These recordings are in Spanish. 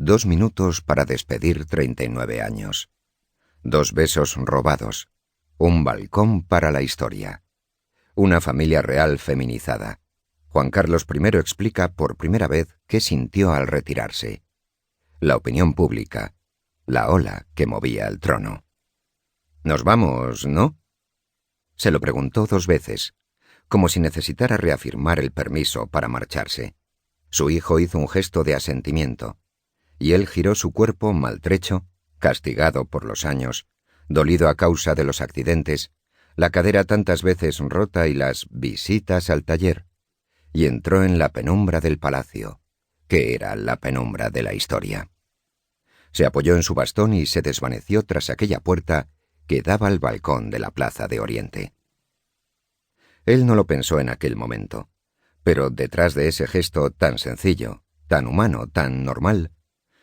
2 minutos para despedir 39 años. 2 besos robados. Un balcón para la historia. Una familia real feminizada. Juan Carlos I explica por primera vez qué sintió al retirarse. La opinión pública. La ola que movía el trono. «Nos vamos, ¿no?». Se lo preguntó 2 veces, como si necesitara reafirmar el permiso para marcharse. Su hijo hizo un gesto de asentimiento, y él giró su cuerpo maltrecho, castigado por los años, dolido a causa de los accidentes, la cadera tantas veces rota y las visitas al taller, y entró en la penumbra del palacio, que era la penumbra de la historia. Se apoyó en su bastón y se desvaneció tras aquella puerta que daba al balcón de la Plaza de Oriente. Él no lo pensó en aquel momento, pero detrás de ese gesto tan sencillo, tan humano, tan normal,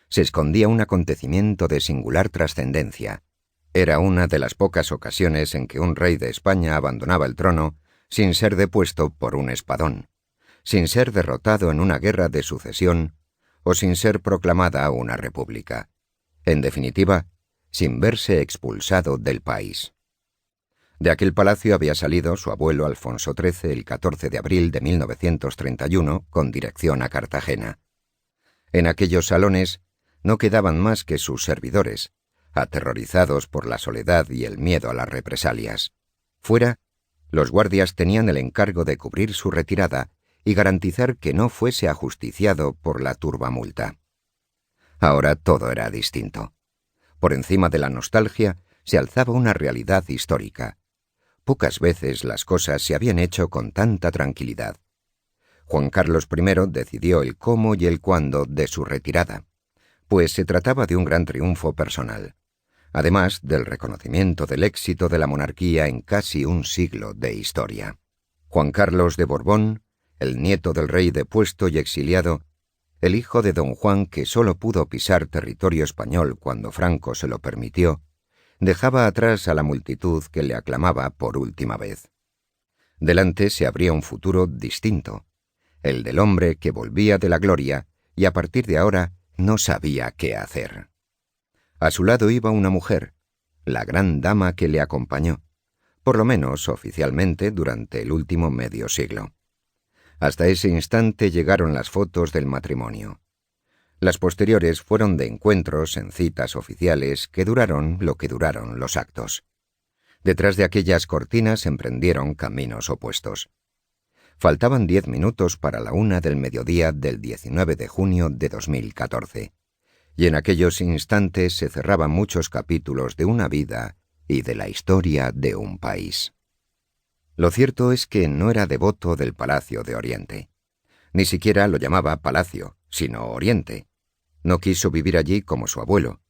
se escondía un acontecimiento de singular trascendencia. Era una de las pocas ocasiones en que un rey de España abandonaba el trono sin ser depuesto por un espadón, sin ser derrotado en una guerra de sucesión o sin ser proclamada una república. En definitiva, sin verse expulsado del país. De aquel palacio había salido su abuelo Alfonso XIII el 14 de abril de 1931 con dirección a Cartagena. En aquellos salones no quedaban más que sus servidores, aterrorizados por la soledad y el miedo a las represalias. Fuera, los guardias tenían el encargo de cubrir su retirada y garantizar que no fuese ajusticiado por la turbamulta. Ahora todo era distinto. Por encima de la nostalgia se alzaba una realidad histórica. Pocas veces las cosas se habían hecho con tanta tranquilidad. Juan Carlos I decidió el cómo y el cuándo de su retirada, pues se trataba de un gran triunfo personal, además del reconocimiento del éxito de la monarquía en casi un siglo de historia. Juan Carlos de Borbón, el nieto del rey depuesto y exiliado, el hijo de don Juan que solo pudo pisar territorio español cuando Franco se lo permitió, dejaba atrás a la multitud que le aclamaba por última vez. Delante se abría un futuro distinto, el del hombre que volvía de la gloria y a partir de ahora no sabía qué hacer. A su lado iba una mujer, la gran dama que le acompañó, por lo menos oficialmente durante el último medio siglo. Hasta ese instante llegaron las fotos del matrimonio. Las posteriores fueron de encuentros en citas oficiales que duraron lo que duraron los actos. Detrás de aquellas cortinas emprendieron caminos opuestos. Faltaban 10 minutos para la 1 del mediodía del 19 de junio de 2014, y en aquellos instantes se cerraban muchos capítulos de una vida y de la historia de un país. Lo cierto es que no era devoto del Palacio de Oriente. Ni siquiera lo llamaba Palacio, sino Oriente. No quiso vivir allí como su abuelo,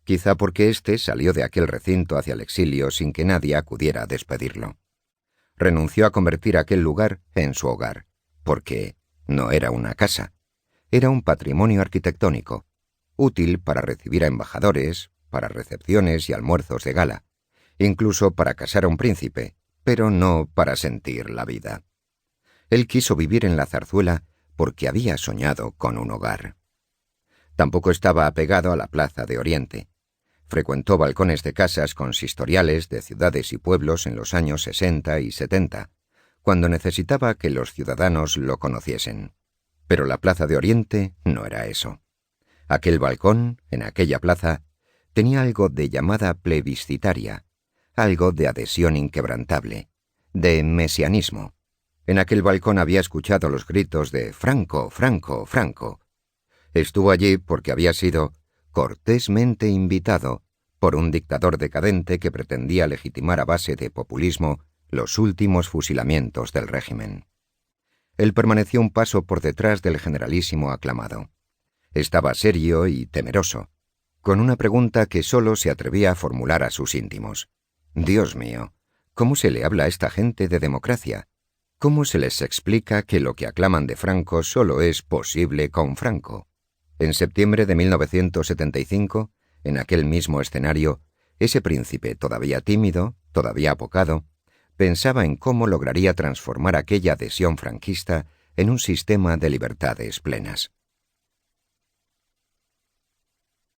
quizá porque éste salió de aquel recinto hacia el exilio sin que nadie acudiera a despedirlo. Renunció a convertir aquel lugar en su hogar, porque no era una casa, era un patrimonio arquitectónico, útil para recibir a embajadores, para recepciones y almuerzos de gala, incluso para casar a un príncipe, pero no para sentir la vida. Él quiso vivir en la Zarzuela porque había soñado con un hogar. Tampoco estaba apegado a la Plaza de Oriente. Frecuentó balcones de casas consistoriales de ciudades y pueblos en los años 60 y 70, cuando necesitaba que los ciudadanos lo conociesen. Pero la Plaza de Oriente no era eso. Aquel balcón, en aquella plaza, tenía algo de llamada plebiscitaria, algo de adhesión inquebrantable, de mesianismo. En aquel balcón había escuchado los gritos de «Franco, Franco, Franco». Estuvo allí porque había sido cortésmente invitado por un dictador decadente que pretendía legitimar a base de populismo los últimos fusilamientos del régimen. Él permaneció un paso por detrás del generalísimo aclamado. Estaba serio y temeroso, con una pregunta que solo se atrevía a formular a sus íntimos. Dios mío, ¿cómo se le habla a esta gente de democracia? ¿Cómo se les explica que lo que aclaman de Franco solo es posible con Franco? En septiembre de 1975, en aquel mismo escenario, ese príncipe todavía tímido, todavía apocado, pensaba en cómo lograría transformar aquella adhesión franquista en un sistema de libertades plenas.